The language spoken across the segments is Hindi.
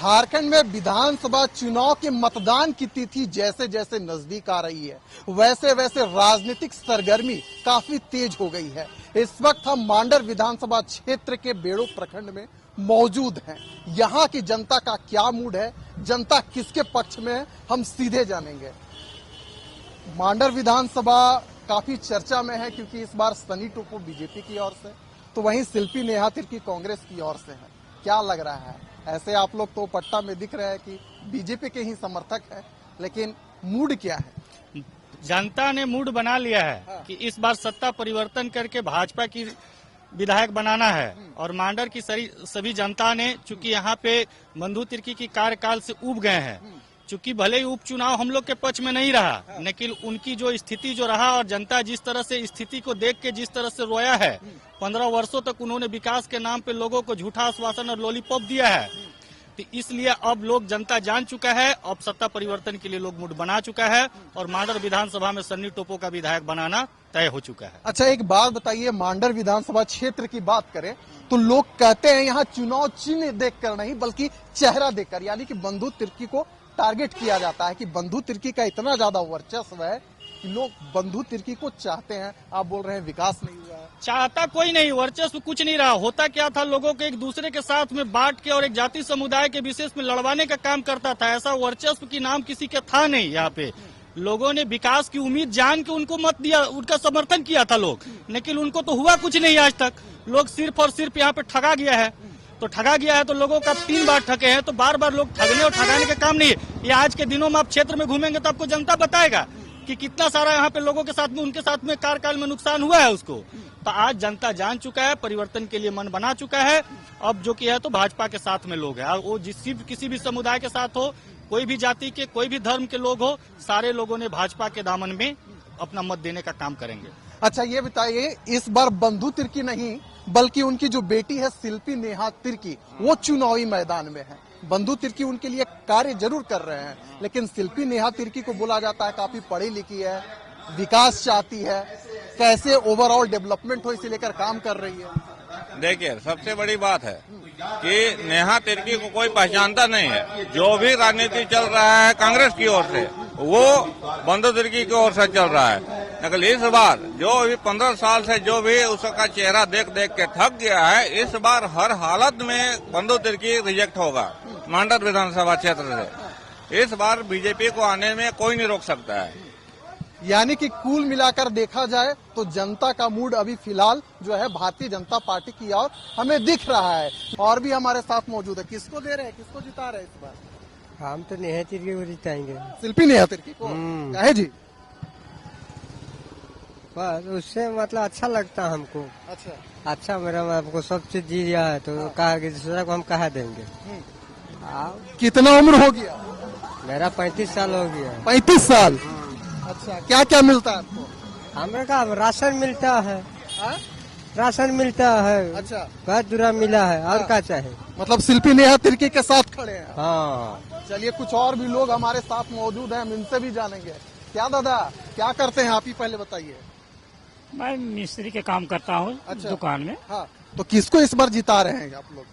झारखंड में विधानसभा चुनाव के मतदान की तिथि जैसे जैसे नजदीक आ रही है वैसे वैसे राजनीतिक सरगर्मी काफी तेज हो गई है। इस वक्त हम मांडर विधानसभा क्षेत्र के बेड़ो प्रखंड में मौजूद हैं। यहाँ की जनता का क्या मूड है, जनता किसके पक्ष में है, हम सीधे जानेंगे। मांडर विधानसभा काफी चर्चा में है क्योंकि इस बार सनी टोपो बीजेपी की ओर से तो वहीं शिल्पी नेहा तिर्की कांग्रेस की ओर से है। क्या लग रहा है? ऐसे आप लोग तो पट्टा में दिख रहे हैं कि बीजेपी के ही समर्थक है, लेकिन मूड क्या है? जनता ने मूड बना लिया है कि इस बार सत्ता परिवर्तन करके भाजपा की विधायक बनाना है। और मांडर की सभी जनता ने, चूंकि यहाँ पे बंधु तिर्की की कार्यकाल से उब गए हैं, चूंकि भले ही उपचुनाव हम लोग के पक्ष में नहीं रहा, लेकिन उनकी जो स्थिति जो रहा और जनता जिस तरह से स्थिति को देख के जिस तरह से रोया है, 15 वर्षों तक उन्होंने विकास के नाम पे लोगों को झूठा आश्वासन और लॉलीपॉप दिया है, तो इसलिए अब लोग जनता जान चुका है। अब सत्ता परिवर्तन के लिए लोग मूड बना चुका है और मांडर विधानसभा में सन्नी टोपो का विधायक बनाना तय हो चुका है। अच्छा, एक बात बताइए, मांडर विधानसभा क्षेत्र की बात करें तो लोग कहते हैं यहाँ चुनाव चिन्ह देखकर नहीं बल्कि चेहरा देखकर, यानी कि बंधु तिर्की को टारगेट किया जाता है कि बंधु तिर्की का इतना ज्यादा वर्चस्व है कि लोग बंधु तिर्की को चाहते हैं। आप बोल रहे हैं विकास नहीं हुआ है। चाहता कोई नहीं, वर्चस्व कुछ नहीं रहा। होता क्या था, लोगों को एक दूसरे के साथ में बांट के और एक जाति समुदाय के विशेष में लड़वाने का काम करता था। ऐसा वर्चस्व की नाम किसी का था नहीं। यहाँ पे लोगों ने विकास की उम्मीद जान के उनको मत दिया, उनका समर्थन किया था लोग, लेकिन उनको तो हुआ कुछ नहीं आज तक। लोग सिर्फ और सिर्फ यहाँ पे ठगा गया है। तो ठगा गया है तो लोगों का 3 बार ठगे हैं, तो बार बार लोग ठगने और ठगाने का काम नहीं है। ये आज के दिनों में आप क्षेत्र में घूमेंगे तो आपको जनता बताएगा कि कितना सारा यहाँ पे लोगों के साथ में, उनके साथ में कार्यकाल में नुकसान हुआ है उसको। तो आज जनता जान चुका है, परिवर्तन के लिए मन बना चुका है। अब जो कि है तो भाजपा के साथ में लोग है, वो किसी भी समुदाय के साथ हो, कोई भी जाति के, कोई भी धर्म के लोग हो, सारे लोगों ने भाजपा के दामन में अपना मत देने का काम करेंगे। अच्छा, ये बताइए, इस बार बंधु तिर्की नहीं बल्कि उनकी जो बेटी है शिल्पी नेहा तिर्की, वो चुनावी मैदान में है। बंधु तिर्की उनके लिए कार्य जरूर कर रहे हैं, लेकिन शिल्पी नेहा तिर्की को बोला जाता है काफी पढ़ी लिखी है, विकास चाहती है, कैसे ओवरऑल डेवलपमेंट हो इसे लेकर काम कर रही है। देखिए, सबसे बड़ी बात है कि नेहा तिर्की को कोई पहचानता नहीं है। जो भी राजनीति चल रहा है कांग्रेस की ओर से, वो बंधु तिर्की की ओर से चल रहा है। लेकिन इस बार जो अभी 15 साल से जो भी उसका चेहरा देख देख के थक गया है, इस बार हर हालत में बंधु तिर्की रिजेक्ट होगा मांडर विधानसभा क्षेत्र से। इस बार बीजेपी को आने में कोई नहीं रोक सकता है। यानी कि कुल मिलाकर देखा जाए तो जनता का मूड अभी फिलहाल जो है भारतीय जनता पार्टी की ओर हमें दिख रहा है। और भी हमारे साथ मौजूद है। किसको दे रहे हैं, किसको जिता रहे हैं इस बार? हम तो नेहा तिर्की को जिताएंगे। शिल्पी नेहा तिर्की को? काहे जी? बस उससे मतलब अच्छा लगता हमको। अच्छा, मेरा आपको सब चीज दी दिया है तो कहा कि दूसरा को हम कहा देंगे। कितना उम्र हो गया? मेरा 35 साल हो गया। 35 साल? अच्छा, क्या क्या मिलता है आपको? हमें का राशन मिलता है। राशन मिलता है। अच्छा, घर दूरा मिला है और क्या चाहे। मतलब शिल्पी नेहा तिर्की के साथ खड़े हैं। हाँ, चलिए, कुछ और भी लोग हमारे साथ मौजूद हैं, हम इनसे भी जानेंगे। क्या दादा, क्या करते हैं आप ही पहले बताइए। मैं मिस्त्री के काम करता हूँ। अच्छा, दुकान में। हाँ, तो किसको इस बार जिता रहे हैं आप लोग?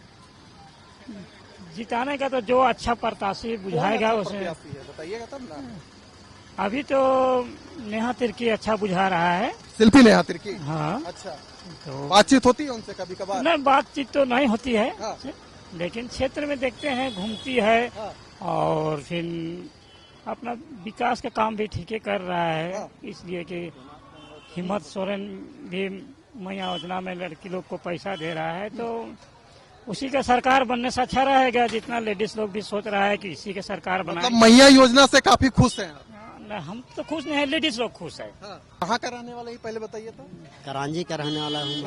जिताने का तो जो अच्छा प्रत्याशी बुझाएगा उसे बताइएगा तब ना। अभी तो नेहा तिर्की अच्छा बुझा रहा है। शिल्पी नेहा तिर्की? हाँ। अच्छा, तो बातचीत होती है उनसे कभी कभार? नहीं, बातचीत तो नहीं होती है। हाँ। लेकिन क्षेत्र में देखते हैं, घूमती है। हाँ। और फिर अपना विकास का काम भी ठीक कर रहा है। हाँ। इसलिए कि हिम्मत सोरेन भी मैया योजना में लड़की लोग को पैसा दे रहा है, तो उसी का सरकार बनने से अच्छा रहेगा। जितना लेडीज लोग भी सोच रहा है कि इसी के सरकार बनाए। मतलब मैया योजना से काफी खुश हैं? हम तो खुश नहीं है, लेडीज लोग खुश है। हाँ। कहाँ का रहने वाला, ही पहले बताइए तो। करांजी का रहने वाला हूँ।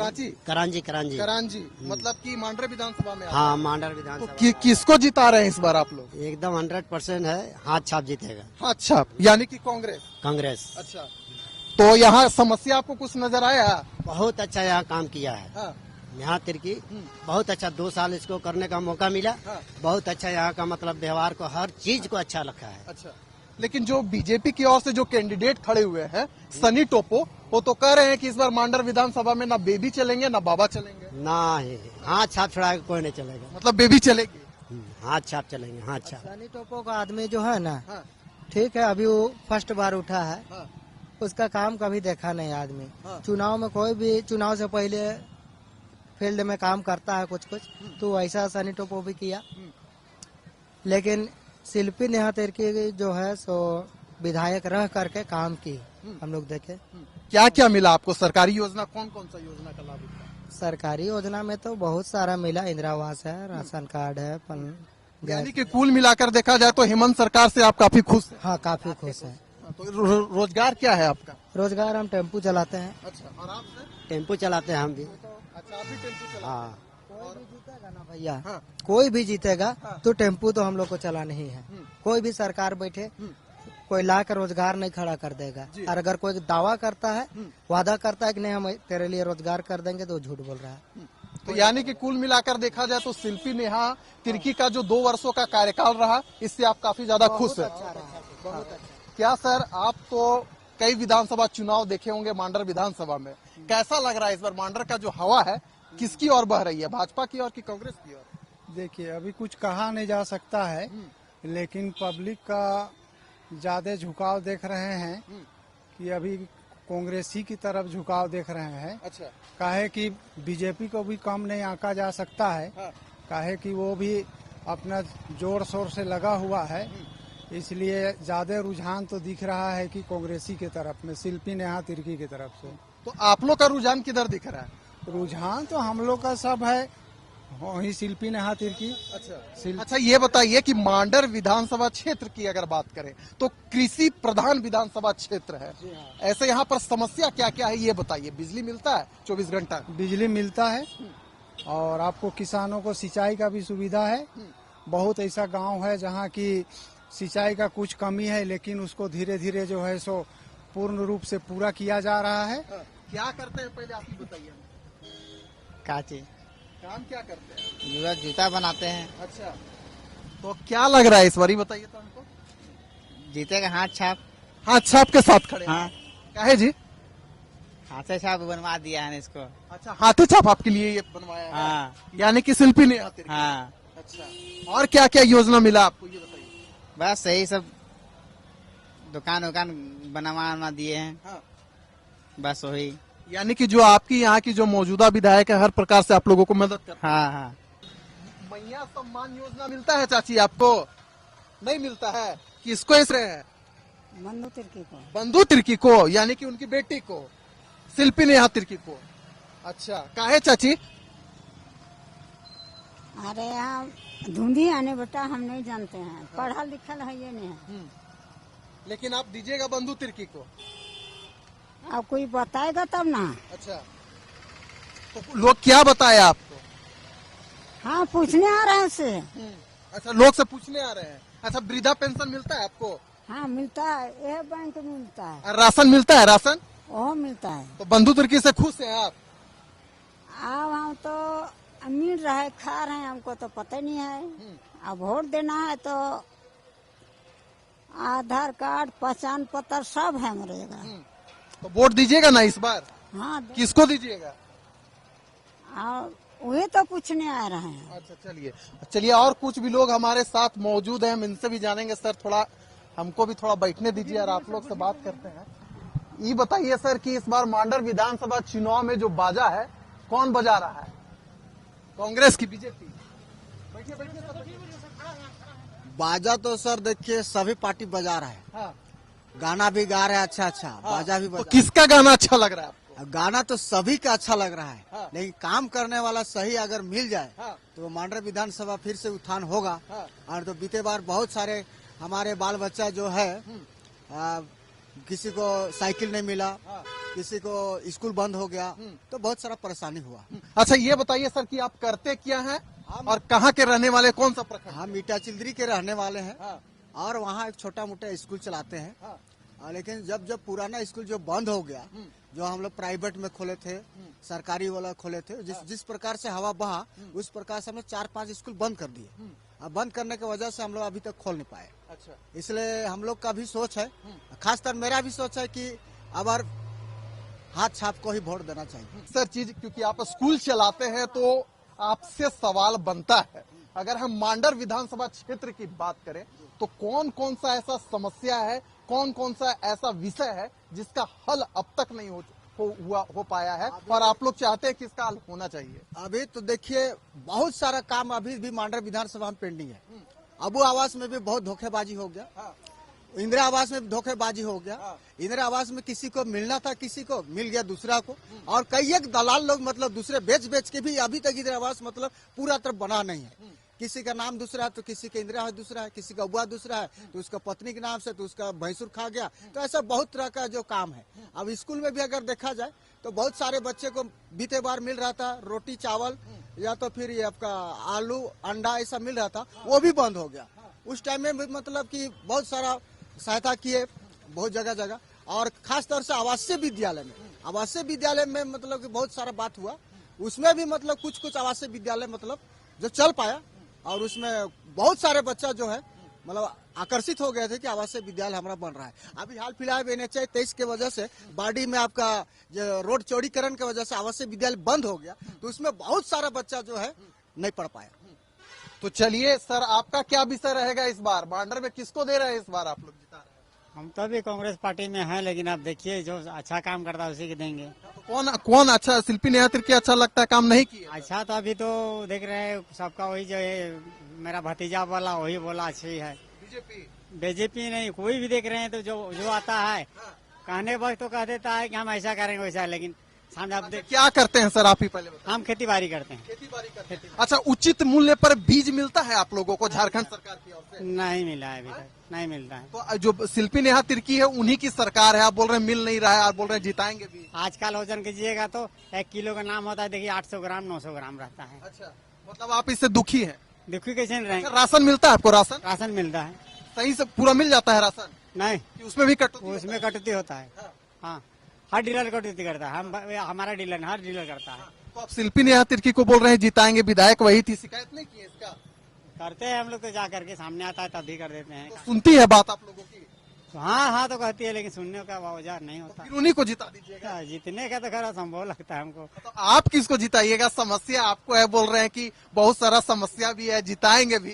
करांची? करांजी। मतलब कि मांडर विधानसभा में? हाँ, मांडर विधानसभा। तो किसको जिता रहे हैं इस बार आप लोग? एकदम 100% है, हाथ छाप जीतेगा। हाथ छाप यानी कि कांग्रेस। अच्छा, तो यहाँ समस्या आपको कुछ नजर आया? बहुत अच्छा यहाँ काम किया है। हाँ। नेहा तिर्की बहुत अच्छा, 2 साल इसको करने का मौका मिला। हाँ। बहुत अच्छा यहाँ का मतलब व्यवहार को, हर चीज को अच्छा रखा है। अच्छा, लेकिन जो बीजेपी की ओर से जो कैंडिडेट खड़े हुए हैं सनी टोपो, वो तो कह रहे हैं कि इस बार मांडर विधानसभा में ना बेबी चलेंगे ना बाबा चलेंगे। ना ही हाथ छाप छुड़ा के कोई नहीं चलेगा। मतलब बेबी चलेगी? हाथ छाप चलेंगे, हाथ छाप। सनी टोपो का आदमी जो है ना, हाँ, ठीक है, अभी वो फर्स्ट बार उठा है, हाँ, उसका काम कभी देखा नहीं आदमी। हाँ। चुनाव में कोई भी चुनाव से पहले फील्ड में काम करता है कुछ कुछ, तो वैसा सनी टोपो भी किया। लेकिन शिल्पी नेहा तिर्की जो है सो विधायक रह करके काम की, हम लोग देखे। क्या क्या मिला आपको? सरकारी योजना कौन कौन सा योजना का लाभ उठाया? सरकारी योजना में तो बहुत सारा मिला, इंदिरा आवास है, राशन कार्ड है, यानी कि कुल मिलाकर देखा जाए तो हेमंत सरकार से आप काफी खुश हैं। हाँ, काफी खुश है। तो रोजगार क्या है आपका? रोजगार हम टेम्पू चलाते हैं। अच्छा, और आप सर? टेम्पो चलाते हैं हम भी। अच्छा, आप भी टेम्पो चलाते हैं? हाँ, कोई भी जीतेगा ना भैया, हाँ। कोई भी जीतेगा तो टेम्पू तो हम लोग को चला नहीं है। कोई भी सरकार बैठे, कोई ला कर रोजगार नहीं खड़ा कर देगा। और अगर कोई दावा करता है, वादा करता है कि नहीं हम तेरे लिए रोजगार कर देंगे, तो झूठ बोल रहा है। तो यानी कि कुल मिलाकर देखा जाए तो शिल्पी नेहा तिर्की का जो 2 वर्षों का कार्यकाल रहा, इससे आप काफी ज्यादा खुश हैं। क्या सर, आप तो कई विधानसभा चुनाव देखे होंगे मांडर विधानसभा में, कैसा लग रहा है इस बार मांडर का जो हवा है किसकी ओर बह रही है, भाजपा की ओर की कांग्रेस की ओर? देखिए, अभी कुछ कहा नहीं जा सकता है, लेकिन पब्लिक का ज्यादा झुकाव देख रहे हैं कि अभी कांग्रेसी की तरफ झुकाव देख रहे हैं। अच्छा, काहे कि बीजेपी को भी कम नहीं आंका जा सकता है, हाँ। काहे कि वो भी अपना जोर शोर से लगा हुआ है, इसलिए ज्यादा रुझान तो दिख रहा है कि कांग्रेसी की तरफ में, शिल्पी नेहा तिर्की की तरफ से। तो आप लोग का रुझान किधर दिख रहा है? रुझान तो हम लोग का सब है वही शिल्पी नेहा तिर्की। अच्छा, ये बताइए कि मांडर विधानसभा क्षेत्र की अगर बात करें तो कृषि प्रधान विधानसभा क्षेत्र है, ऐसे यहाँ पर समस्या क्या क्या है ये बताइए। बिजली मिलता है 24 घंटा? बिजली मिलता है और आपको किसानों को सिंचाई का भी सुविधा है। बहुत ऐसा गांव है जहां की सिंचाई का कुछ कमी है, लेकिन उसको धीरे धीरे जो है सो पूर्ण रूप से पूरा किया जा रहा है। क्या करते हैं पहले आप ही बताइए। काची काम क्या करते हैं? जूता बनाते हैं। अच्छा, तो क्या लग रहा है इस बारी बताइए तो हमको। जीतेगा हाथ छाप। हाथ छाप के साथ खड़े हैं। हाँ, क्या है जी? हाथ छाप बनवा दिया है इसको। अच्छा, हाथी छाप आपके लिए ये बनवाया है? हाँ, यानी कि शिल्पी ने हाथी। हाँ, अच्छा, और क्या क्या योजना मिला आपको ये बताइए। बस यही सब दुकान बनवा दिए हैं। हाँ। बस वही। यानी कि जो आपकी यहाँ की जो मौजूदा विधायक है हर प्रकार से आप लोगों को मदद कर। हाँ, हाँ। मैया सम्मान योजना मिलता है चाची आपको? नहीं मिलता है। किसको इस रहे हैं? बंधु तिर्की को। बंधु तिर्की को, यानी कि उनकी बेटी को, शिल्पी नेहा तिर्की को। अच्छा, काहे चाची? अरे यहाँ धुंधी आने बेटा, हम नहीं जानते हैं, पढ़ा लिखल है ये नहीं है। लेकिन आप दीजिएगा बंधु तिर्की को? अब कोई बताएगा तब ना। अच्छा, तो लोग क्या बताए आपको? हाँ, पूछने आ रहे हैं उससे। अच्छा, लोग से पूछने आ रहे हैं। अच्छा, वृद्धा पेंशन मिलता है आपको? हाँ, मिलता है, यह बैंक में मिलता है। और राशन मिलता है? राशन वो मिलता है। तो बंधु तिर्की से खुश हैं आप? अब हम तो मिल रहा है, खा रहे हैं, हमको तो पता नहीं है। अब वोट देना है तो आधार कार्ड, पहचान पत्र सब है मेरे जगह। तो वोट दीजिएगा ना इस बार? हाँ, किसको दीजिएगा? वही तो पूछने आ रहे हैं। अच्छा, चलिए और कुछ भी लोग हमारे साथ मौजूद हैं, हम इनसे भी जानेंगे। सर, थोड़ा हमको भी थोड़ा बैठने दीजिए और आप लोग से बात करते हैं। ये बताइए सर कि इस बार मांडर विधानसभा चुनाव में जो बाजा है कौन बजा रहा है? कांग्रेस की, बीजेपी? बाजा तो सर देखिए सभी पार्टी बजा रहा है। हाँ। गाना भी गा रहे हैं, अच्छा बाजा भी तो बजा। किसका गाना अच्छा लग रहा है आपको? गाना तो सभी का अच्छा लग रहा है। हाँ। लेकिन काम करने वाला सही अगर मिल जाए हाँ। तो मांडर विधानसभा फिर से उत्थान होगा। हाँ। और तो बीते बार बहुत सारे हमारे बाल बच्चा जो है किसी को साइकिल नहीं मिला, किसी को स्कूल बंद हो गया, तो बहुत सारा परेशानी हुआ। अच्छा, ये बताइए सर कि आप करते क्या हैं और कहाँ के रहने वाले, कौन सा प्रखंड? हम ईटा चिल्द्री के रहने वाले हैं। हाँ। और वहाँ एक छोटा मोटा स्कूल चलाते हैं। हाँ। लेकिन जब पुराना स्कूल जो बंद हो गया, जो हम लोग प्राइवेट में खोले थे, सरकारी वाला खोले थे, जिस प्रकार से हवा बहा उस प्रकार से हमने 4-5 स्कूल बंद कर दिए। अब बंद करने की वजह से हम लोग अभी तक खोल नहीं पाए। अच्छा, इसलिए हम लोग का भी सोच है, खासकर मेरा भी सोच है कि अब हाथ छाप को ही वोट देना चाहिए। सर, चीज क्योंकि आप स्कूल चलाते हैं तो आपसे सवाल बनता है अगर हम मांडर विधानसभा क्षेत्र की बात करें तो कौन कौन सा ऐसा समस्या है, कौन कौन सा ऐसा विषय है जिसका हल अब तक नहीं हो पाया है और आप लोग चाहते हैं कि इसका हल होना चाहिए? अभी तो देखिए बहुत सारा काम अभी भी मांडर विधानसभा में पेंडिंग है। अबू आवास में भी बहुत धोखेबाजी हो गया, इंदिरा आवास में भी धोखेबाजी हो गया। इंदिरा आवास में किसी को मिलना था, किसी को मिल गया दूसरा को, और कई एक दलाल लोग मतलब दूसरे बेच के भी अभी तक इंदिरा आवास मतलब पूरा तरफ बना नहीं है। किसी का नाम दूसरा है तो किसी का इंदिरा दूसरा है, किसी का अबुआ दूसरा है तो उसका पत्नी के नाम से तो उसका भैंसुर खा गया। तो ऐसा बहुत तरह का जो काम है। अब स्कूल में भी अगर देखा जाए तो बहुत सारे बच्चे को बीते बार मिल रहा था रोटी चावल या तो फिर ये आपका आलू अंडा ऐसा मिल रहा था, वो भी बंद हो गया। उस टाइम में भी मतलब कि बहुत सारा सहायता किए बहुत जगह, और खास तौर से आवासीय विद्यालय में मतलब कि बहुत सारा बात हुआ। उसमें भी मतलब कुछ आवासीय विद्यालय मतलब जो चल पाया, और उसमें बहुत सारे बच्चा जो है मतलब आकर्षित हो गए थे कि आवासीय विद्यालय हमारा बन रहा है। अभी हाल फिलहाल NH 23 के वजह से बाड़ी में आपका रोड चौड़ीकरण की वजह से आवासीय विद्यालय बंद हो गया, तो उसमें बहुत सारा बच्चा जो है नहीं पढ़ पाया। तो चलिए सर, आपका क्या विषय रहेगा इस बार? मांडर में किसको दे रहे हैं इस बार आप लोग जिता रहे हैं? हम तो अभी कांग्रेस पार्टी में हैं, लेकिन आप देखिए जो अच्छा काम करता है उसी को देंगे। तो कौन अच्छा? शिल्पी नेहा तिर्की अच्छा लगता है, काम नहीं किया? अच्छा तो अभी तो देख रहे हैं सबका वही जो है मेरा भतीजा वाला वही बोला अच्छी है। बीजेपी नहीं, कोई भी देख रहे हैं तो जो आता है कहने बस तो कह देता है कि हम ऐसा करेंगे वैसा, लेकिन सामने आप क्या करते हैं सर? आप ही पहले बताइए। हम खेती बाड़ी करते हैं। अच्छा, उचित मूल्य पर बीज मिलता है आप लोगों को झारखंड सरकार की ओर से? नहीं मिला है अभी तक, नहीं मिलता है। तो जो शिल्पी नेहा तिर्की है उन्हीं की सरकार है, आप बोल रहे हैं मिल नहीं रहा है, आप बोल रहे हैं जिताएंगे भी। आजकल वजन कीजिएगा तो 1 किलो का नाम होता है, देखिए 800 ग्राम 900 ग्राम रहता है। अच्छा, मतलब आप इससे दुखी हैं? दुखी कैसे नहीं रहेंगे? राशन मिलता है आपको? राशन मिलता है, सही से पूरा मिल जाता है राशन? नहीं, उसमें भी कटौती? उसमें कटौती होता है। हाँ, हर डीलर कटौती करता है। हमारा डीलर हर डीलर करता है। तो आप शिल्पी नेहा तिर्की को बोल रहे हैं जिताएंगे, विधायक वही थी, शिकायत नहीं की इसका? करते हैं हम लोग तो जा करके, सामने आता है तब भी कर देते हैं। तो सुनती है बात आप लोगों की? हाँ तो कहती है, लेकिन सुनने का बावजूद नहीं होता। फिर उन्हीं को जिता दीजिएगा? जीतने का तो खरा संभव लगता है हमको। तो आप किसको जिताइएगा? समस्या आपको है, बोल रहे हैं कि बहुत सारा समस्या भी है, जिताएंगे भी।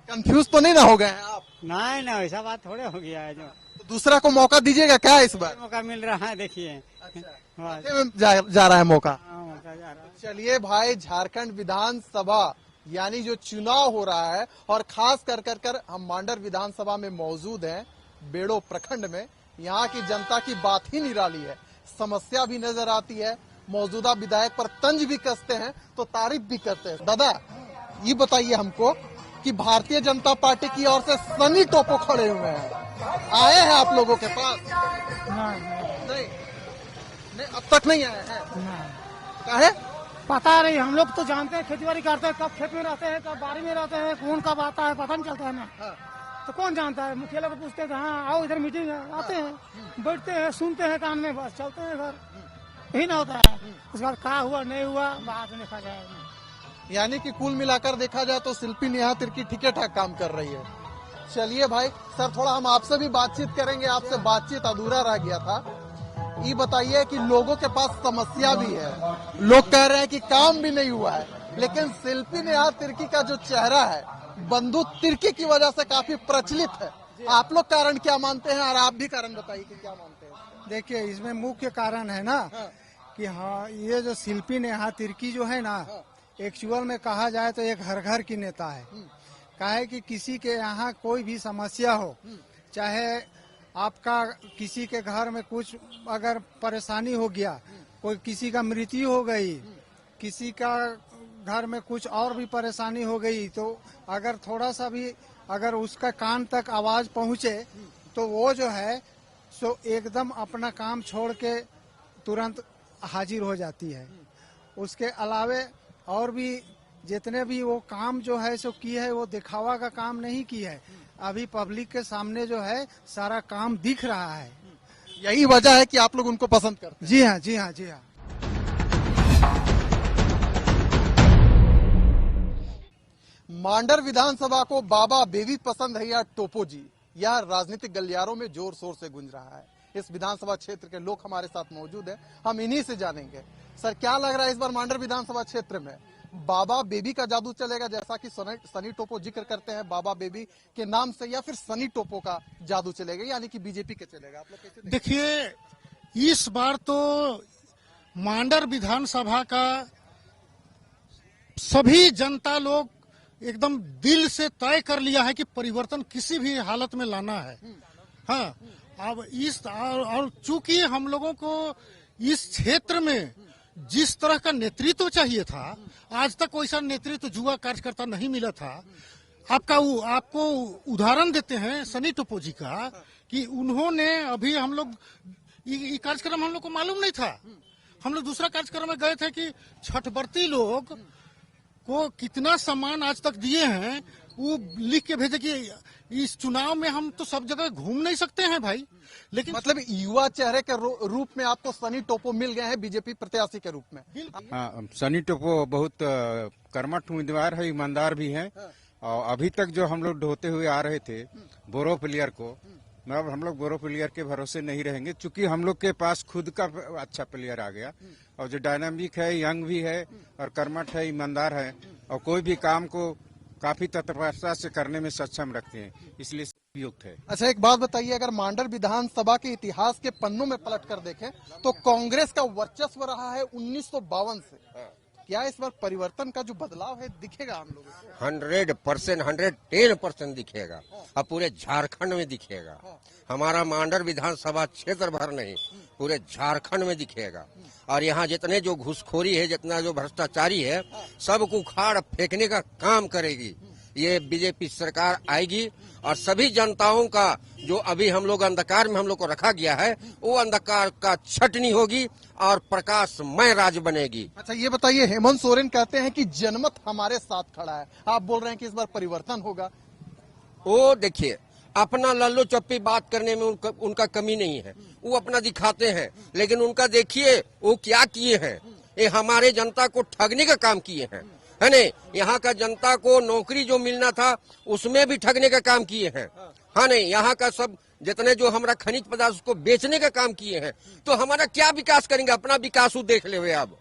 कंफ्यूज तो नहीं ना हो गए हैं आप? नहीं ना, वैसा बात थोड़े हो गया है। जो तो दूसरा को मौका दीजिएगा क्या इस बार? मौका मिल रहा है, देखिए। जा रहा है मौका। मौका जा रहा है। चलिए भाई, झारखंड विधानसभा यानी जो चुनाव हो रहा है, और खास कर हम मांडर विधानसभा में मौजूद हैं, बेड़ो प्रखंड में। यहाँ की जनता की बात ही निराली है, समस्या भी नजर आती है, मौजूदा विधायक पर तंज भी कसते हैं तो तारीफ भी करते हैं। दादा, ये बताइए हमको कि भारतीय जनता पार्टी की ओर से सनी टोपो खड़े हुए हैं, आए हैं आप लोगों के पास? नहीं, अब तक नहीं आए हैं। काहे? पता नहीं, हम लोग तो जानते हैं खेती बाड़ी करते हैं, कब खेत में रहते हैं, कब बाड़ी में रहते हैं, कौन कब आता है पता नहीं चलता है ना। तो कौन जानता है? मुखिया लोग पूछते हैं, हाँ आओ इधर मीटिंग है, आते हैं, बैठते हैं, सुनते हैं कान में, बस चलते हैं घर, यही ना होता है। उसके बाद क्या हुआ नहीं हुआ बाद में देखा जाएगा। यानी कि कुल मिलाकर देखा जाए तो शिल्पी नेहा तिर्की ठीक ठाक काम कर रही है। चलिए भाई, सर थोड़ा हम आपसे भी बातचीत करेंगे, आपसे बातचीत अधूरा रह गया था। ये बताइए कि लोगों के पास समस्या भी है, लोग कह रहे हैं कि काम भी नहीं हुआ है, लेकिन शिल्पी नेहा तिर्की का जो चेहरा है बंधु तिर्की की वजह से काफी प्रचलित है। आप लोग कारण क्या मानते हैं, और आप भी कारण बताइए कि क्या मानते हैं? देखिए, इसमें मुख्य कारण है ना कि हाँ, ये जो शिल्पी नेहा तिर्की जो है ना, एक्चुअल में कहा जाए तो एक घर की नेता है। काहे कि किसी के यहाँ कोई भी समस्या हो, चाहे आपका किसी के घर में कुछ अगर परेशानी हो गया, कोई किसी का मृत्यु हो गई, किसी का घर में कुछ और भी परेशानी हो गई, तो अगर थोड़ा सा भी अगर उसका कान तक आवाज पहुँचे तो वो जो है सो एकदम अपना काम छोड़ के तुरंत हाजिर हो जाती है। उसके अलावे और भी जितने भी वो काम जो है सो की है, वो दिखावा का काम नहीं की है। अभी पब्लिक के सामने जो है सारा काम दिख रहा है। यही वजह है कि आप लोग उनको पसंद करते हैं? जी हाँ, जी हाँ, जी हाँ। मांडर विधानसभा को बाबा बेबी पसंद है या टोपो जी, यह राजनीतिक गलियारों में जोर शोर से गूंज रहा है। इस विधानसभा क्षेत्र के लोग हमारे साथ मौजूद हैं, हम इन्हीं से जानेंगे। सर, क्या लग रहा है इस बार मांडर विधानसभा क्षेत्र में बाबा बेबी का जादू चलेगा, जैसा कि सनी टोपो जिक्र करते हैं बाबा बेबी के नाम से, या फिर सनी टोपो का जादू चलेगा, यानी कि बीजेपी के चलेगा? आप लोग कैसे देखिए, इस बार तो मांडर विधानसभा का सभी जनता लोग एकदम दिल से तय कर लिया है कि परिवर्तन किसी भी हालत में लाना है। हाँ, अब इस और चूंकि हम लोगों को इस क्षेत्र में जिस तरह का नेतृत्व चाहिए था, आज तक वैसा नेतृत्व युवा कार्यकर्ता नहीं मिला था। आपको उदाहरण देते हैं सनी टोपो जी का, कि उन्होंने अभी हम लोग ये कार्यक्रम हम लोग को मालूम नहीं था। हम लोग दूसरा कार्यक्रम में गए थे कि छठवर्ती लोग को कितना सम्मान आज तक दिए हैं, वो लिख के भेजे कि इस चुनाव में हम तो सब जगह घूम नहीं सकते हैं भाई। लेकिन मतलब युवा चेहरे के रूप में आपको सनी टोपो मिल गए हैं बीजेपी प्रत्याशी के रूप में? हाँ, सनी टोपो बहुत कर्मठ उम्मीदवार है, ईमानदार भी है। और अभी तक जो हम लोग ढोते हुए आ रहे थे बोरो प्लेयर को, अब हम लोग बोरो प्लेयर के भरोसे नहीं रहेंगे, क्योंकि हम लोग के पास खुद का अच्छा प्लेयर आ गया, और जो डायनामिक है, यंग भी है और कर्मठ है, ईमानदार है, और कोई भी काम को काफी तत्परता से करने में सक्षम रखते हैं, इसलिए उपयुक्त है। अच्छा, एक बात बताइए, अगर मांडर विधानसभा के इतिहास के पन्नों में पलट कर देखें तो कांग्रेस का वर्चस्व रहा है 1952 से। क्या इस बार परिवर्तन का जो बदलाव है दिखेगा हम लोगों को? 100%, 110% दिखेगा, और पूरे झारखंड में दिखेगा। हमारा मांडर विधानसभा क्षेत्र भर नहीं, पूरे झारखंड में दिखेगा। और यहाँ जितने जो घुसखोरी है, जितना जो भ्रष्टाचारी है, सबको उखाड़ फेंकने का काम करेगी ये बीजेपी सरकार आएगी। और सभी जनताओं का जो अभी हम लोग अंधकार में हम लोग को रखा गया है, वो अंधकार का छटनी होगी और प्रकाशमय राज्य बनेगी। अच्छा, ये बताइए, हेमंत सोरेन कहते हैं कि जनमत हमारे साथ खड़ा है, आप बोल रहे हैं कि इस बार परिवर्तन होगा? वो देखिए, अपना लल्लो चप्पी बात करने में उनका कमी नहीं है, वो अपना दिखाते हैं, लेकिन उनका देखिए वो क्या किए हैं। ये हमारे जनता को ठगने का काम किए हैं, है नहीं? यहाँ का जनता को नौकरी जो मिलना था उसमें भी ठगने का काम किए हैं, हाँ नहीं? यहाँ का सब जितने जो हमारा खनिज पदार्थ उसको बेचने का काम किए हैं। तो हमारा क्या विकास करेंगे? अपना विकास देख ले हुए। अब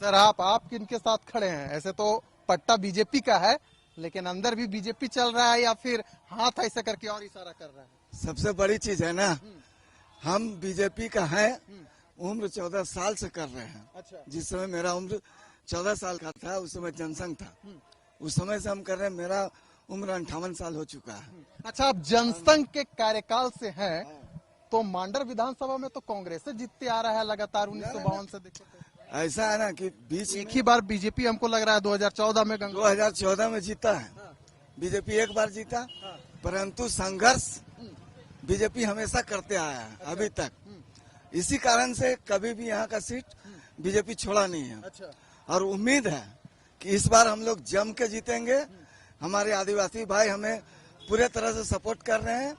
सर, आप किनके साथ खड़े हैं? ऐसे तो पट्टा बीजेपी का है, लेकिन अंदर भी बीजेपी चल रहा है, या फिर हाथ ऐसे करके और इशारा कर रहा है? सबसे बड़ी चीज है ना, हम बीजेपी का है, उम्र 14 साल से कर रहे हैं। अच्छा। जिस समय मेरा उम्र 14 साल का था, उस समय जनसंघ था, उस समय से हम कर रहे हैं। मेरा उम्र 58 साल हो चुका है। अच्छा, आप जनसंघ के कार्यकाल से हैं, तो मांडर विधानसभा में तो कांग्रेस से जीतते आ रहा है लगातार 1952 से। देखे तो ऐसा है ना कि बीच एक ही बार बीजेपी हमको लग रहा है 2014 में 2014 में जीता है बीजेपी, एक बार जीता, परंतु संघर्ष बीजेपी हमेशा करते आया है अभी तक। इसी कारण से कभी भी यहाँ का सीट बीजेपी छोड़ा नहीं है। अच्छा। और उम्मीद है कि इस बार हम लोग जम के जीतेंगे। हमारे आदिवासी भाई हमें पूरे तरह से सपोर्ट कर रहे हैं,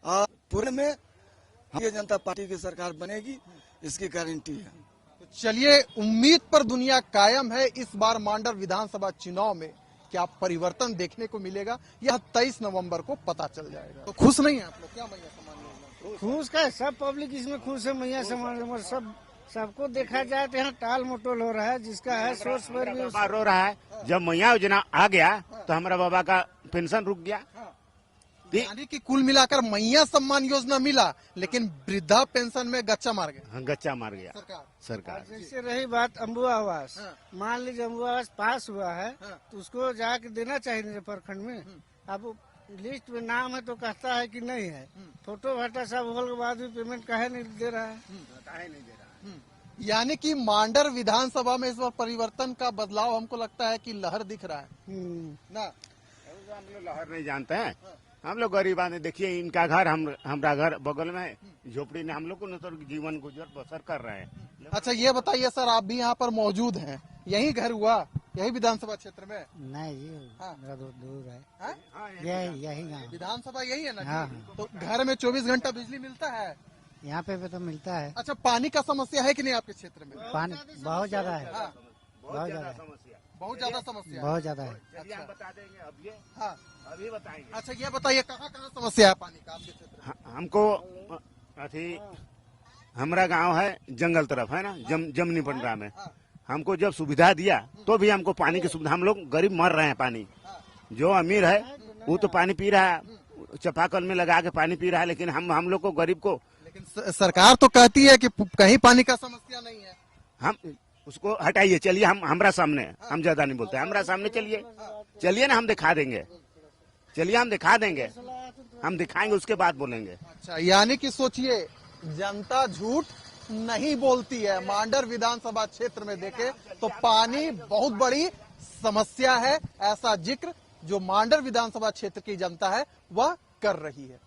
और पूरे में भारतीय जनता पार्टी की सरकार बनेगी, इसकी गारंटी है। तो चलिए, उम्मीद पर दुनिया कायम है। इस बार मांडर विधानसभा चुनाव में क्या परिवर्तन देखने को मिलेगा, यह 23 नवंबर को पता चल जाएगा। तो खुश नहीं है आप लोग? क्या मैया सम्मान योजना? खुश का सब पब्लिक इसमें खुश है। मैया सम्मान सबको देखा जाए तो यहाँ टाल मटोल हो रहा है, जिसका है सोर्स पर भी रो रहा है। जब मैया योजना आ गया तो हमारा बाबा का पेंशन रुक गया। यानी कि कुल मिलाकर मैया सम्मान योजना मिला, लेकिन वृद्धा पेंशन में गच्चा मार गया। गच्चा मार गया सरकार। जैसे रही बात अम्बुआ आवास, मान लीजिए अम्बुआ आवास पास हुआ है तो उसको जाके देना चाहिए प्रखंड में। अब लिस्ट में नाम है तो कहता है कि नहीं है, फोटो भाटा सब होने के बाद भी पेमेंट काहे नहीं दे रहा है? यानी कि मांडर विधानसभा में इस बार परिवर्तन का बदलाव हमको लगता है कि लहर दिख रहा है ना? हम लोग लहर नहीं जानते हैं, हम लोग गरीब आदमी। देखिए, इनका घर हमारा घर बगल में झोपड़ी में हम लोग को तो जीवन गुजर बसर कर रहे हैं। अच्छा, ये बताइए सर, आप भी यहाँ पर मौजूद हैं, यही घर हुआ, यही विधानसभा क्षेत्र में? नहीं जी, मेरा दूर है। यही विधानसभा यही है ना? हाँ। तो घर में 24 घंटा बिजली मिलता है? यहाँ पे तो मिलता है। अच्छा, पानी का समस्या है कि नहीं आपके क्षेत्र में? पानी बहुत ज्यादा है, बहुत ज्यादा समस्या, बहुत ज्यादा समस्या, बहुत ज्यादा है। अच्छा, हम बता देंगे अब ये। हाँ, अभी बताएंगे। अच्छा, ये बताइए कहाँ समस्या है पानी का आपके क्षेत्र में? हमको अथी हमारा गांव है जंगल तरफ है ना, जमनी पंडरा में। हमको जब सुविधा दिया तो भी हमको पानी की सुविधा, हम लोग गरीब मर रहे हैं। पानी जो अमीर है वो तो पानी पी रहा है, चापाकल में लगा के पानी पी रहा है, लेकिन हम लोग को गरीब को, लेकिन सरकार तो कहती है कि कहीं पानी का समस्या नहीं है। हम उसको हटाइए, चलिए हमरा सामने, हम ज्यादा नहीं बोलते, हमरा सामने चलिए ना, हम दिखा देंगे, चलिए हम दिखा देंगे, हम दिखाएंगे उसके बाद बोलेंगे। अच्छा, यानी कि सोचिए जनता झूठ नहीं बोलती है। मांडर विधानसभा क्षेत्र में देखे तो पानी बहुत बड़ी समस्या है, ऐसा जिक्र जो मांडर विधानसभा क्षेत्र की जनता है वह कर रही है।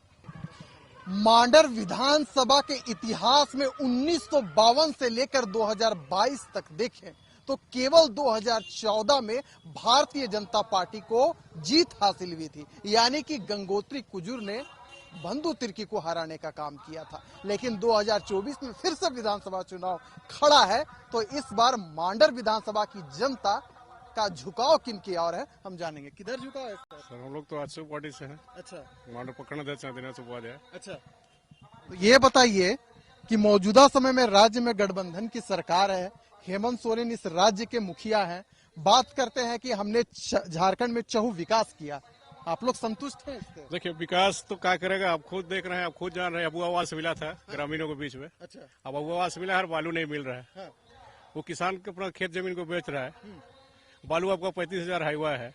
मांडर विधानसभा के इतिहास में 1952 से लेकर 2022 तक देखें तो केवल 2014 में भारतीय जनता पार्टी को जीत हासिल हुई थी, यानी कि गंगोत्री कुजूर ने बंधु तिर्की को हराने का काम किया था। लेकिन 2024 में फिर से विधानसभा चुनाव खड़ा है, तो इस बार मांडर विधानसभा की जनता का झुकाव किन की ओर है, हम जानेंगे। किधर झुकाव है सर? हम लोग तो आज पार्टी से हैं। अच्छा, मांडर पकड़ना देना सुबह है। अच्छा, तो ये बताइए कि मौजूदा समय में राज्य में गठबंधन की सरकार है, हेमंत सोरेन इस राज्य के मुखिया हैं। बात करते हैं कि हमने झारखंड में चहु विकास किया, आप लोग संतुष्ट हैं इससे? देखिए विकास तो क्या करेगा, आप खुद देख रहे हैं, आप खुद जान रहे हैं। अबू आवास मिला था ग्रामीणों के बीच में। अच्छा, अब अबू आवास मिला है, बालू नहीं मिल रहा है। हाँ। वो किसान के अपना खेत जमीन को बेच रहा है। बालू आपका 35,000 हाईवा है,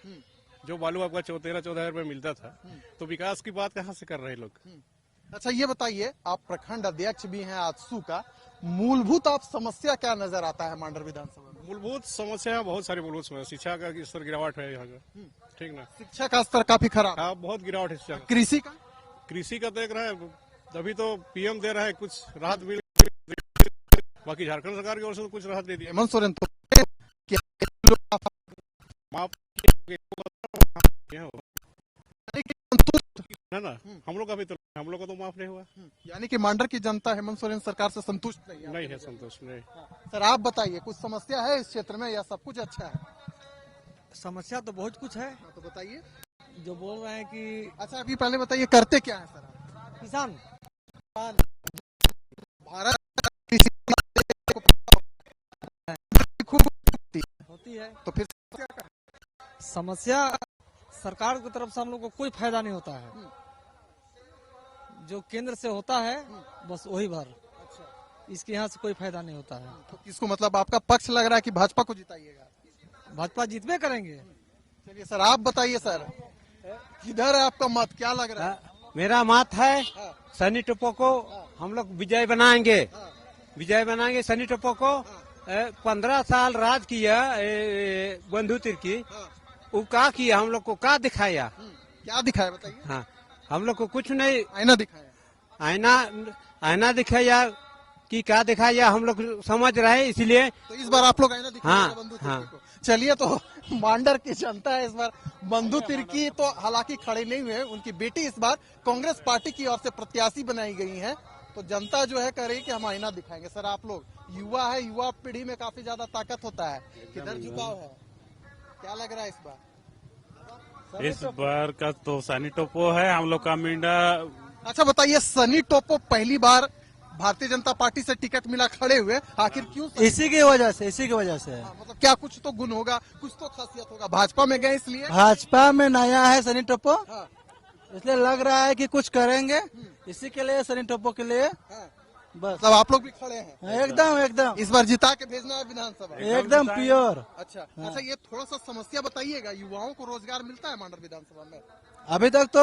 जो बालू आपका 13-14 रुपए मिलता था। तो विकास की बात कहाँ से कर रहे लोग? अच्छा, ये बताइए, आप प्रखंड अध्यक्ष भी हैं आजसू का, मूलभूत आप समस्या क्या नजर आता है मांडर विधानसभा में? मूलभूत समस्या बहुत सारी मूलभूत समस्या, शिक्षा का स्तर गिरावट है यहाँ का, ठीक ना? शिक्षा का स्तर काफी खराब, हाँ बहुत गिरावट है शिक्षा। कृषि का देख रहे हैं, तभी तो पीएम दे रहा है कुछ राहत मिल, बाकी झारखंड सरकार की ओर से तो कुछ राहत दे दी। हेमंत सोरेन तो है ना, हम लोग का भी तो, हम लोग का तो माफ नहीं हुआ। यानी कि मांडर की जनता हेमंत सोरेन सरकार से संतुष्ट नहीं है, संतुष्ट नहीं। सर आप बताइए, कुछ समस्या है इस क्षेत्र में या सब कुछ अच्छा है? समस्या तो बहुत कुछ है। तो बताइए, जो बोल रहे हैं कि, अच्छा अभी पहले बताइए करते क्या है सर आप? किसान भारत होती है, तो फिर समस्या सरकार की तरफ से हम लोग को कोई फायदा नहीं होता है। जो केंद्र से होता है बस वही भर, इसके यहाँ से कोई फायदा नहीं होता है। तो किसको, मतलब आपका पक्ष लग रहा है कि भाजपा को जिताइएगा? भाजपा जीतबे करेंगे। चलिए सर आप बताइए, सर किधर है आपका मत, क्या लग रहा है? मेरा मत है सनी टोपो को हम लोग विजय बनाएंगे, विजय बनाएंगे सनी टोपो को। 15 साल राज किया बंधु तिर्की, वो क्या किया, हम लोग को क्या दिखाया? क्या दिखाया बताइए? हाँ, हम लोग को कुछ नहीं, आईना दिखाया, आईना दिखाया कि क्या दिखाया हम लोग समझ रहे, इसलिए तो इस बार आप लोग आईना दिखाया बंधु तिर्की हाँ। को। चलिए, तो मांडर की जनता है इस बार बंधु तिर्की तो हालांकि खड़े नहीं हुए, उनकी बेटी इस बार कांग्रेस पार्टी की ओर से प्रत्याशी बनाई गई है, तो जनता जो है कह रही है कि हम आईना दिखाएंगे। सर आप लोग युवा है, युवा पीढ़ी में काफी ज्यादा ताकत होता है, किधर झुकाव है, क्या लग रहा है इस बार? इस बार का तो सनी टोपो है, हम लोग का मींडा। अच्छा बताइए, सनी टोपो पहली बार भारतीय जनता पार्टी से टिकट मिला खड़े हुए, आखिर क्यों? इसी की वजह से मतलब क्या कुछ तो गुण होगा, कुछ तो खासियत होगा, भाजपा में गए इसलिए? भाजपा में नया है सनी टोपो, इसलिए लग रहा है कि कुछ करेंगे, इसी के लिए सनी टोपो के लिए बस। सब आप लोग भी खड़े हैं? एकदम इस बार जिता के भेजना है विधानसभा, एकदम प्योर। अच्छा अच्छा, ये थोड़ा सा समस्या बताइएगा, युवाओं को रोजगार मिलता है मांडर विधानसभा में? अभी तक तो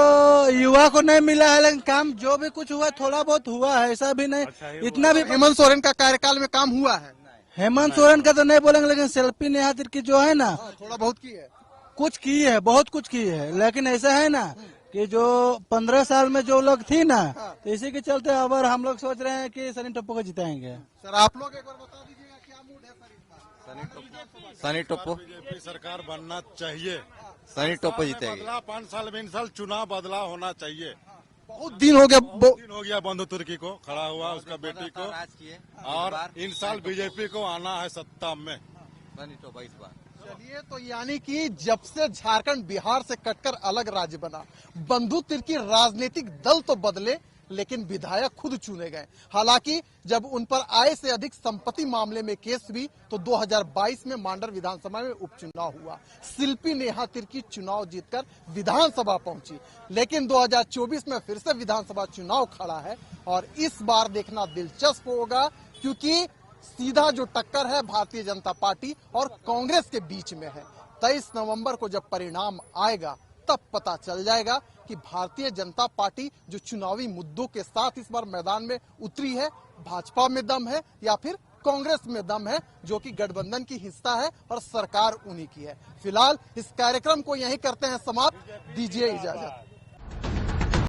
युवा को नहीं मिला है, लेकिन काम जो भी कुछ हुआ थोड़ा बहुत हुआ है, ऐसा भी नहीं। इतना भी हेमंत सोरेन का कार्यकाल में काम हुआ है? हेमंत सोरेन का तो नहीं बोलेंगे, लेकिन सेल्फी नेहा तिर्की जो है ना, थोड़ा बहुत की है, कुछ की है, बहुत कुछ की है। लेकिन ऐसा है ना कि जो 15 साल में जो लोग थी ना, तो इसी के चलते अब हम लोग सोच रहे हैं कि सनी टोपो को जिताएंगे। सर आप लोग एक बार बता दीजिएगा क्या मूड है सर इस बार? सनी टोपो बीजेपी सरकार बनना चाहिए, सनी टोपो जीतेगी। 5 साल में इन साल चुनाव बदलाव होना चाहिए। बहुत दिन हो गया, बंधु तुर्की को खड़ा हुआ, उसका बेटी को, और इन साल बीजेपी को आना है सत्ता में, सनी टोपो इस बार। चलिए, तो यानी कि जब से झारखंड बिहार से कटकर अलग राज्य बना, बंधु तिर्की राजनीतिक दल तो बदले, लेकिन विधायक खुद चुने गए। हालांकि जब उन पर आय से अधिक संपत्ति मामले में केस हुई तो 2022 में मांडर विधानसभा में उपचुनाव हुआ। शिल्पी नेहा तिर्की चुनाव जीतकर विधानसभा पहुंची, लेकिन 2024 में फिर से विधानसभा चुनाव खड़ा है और इस बार देखना दिलचस्प होगा, क्योंकि सीधा जो टक्कर है भारतीय जनता पार्टी और कांग्रेस के बीच में है। 23 नवंबर को जब परिणाम आएगा तब पता चल जाएगा कि भारतीय जनता पार्टी जो चुनावी मुद्दों के साथ इस बार मैदान में उतरी है, भाजपा में दम है या फिर कांग्रेस में दम है, जो कि गठबंधन की हिस्सा है और सरकार उन्हीं की है। फिलहाल इस कार्यक्रम को यहीं करते हैं समाप्त। दीजिए इजाजत।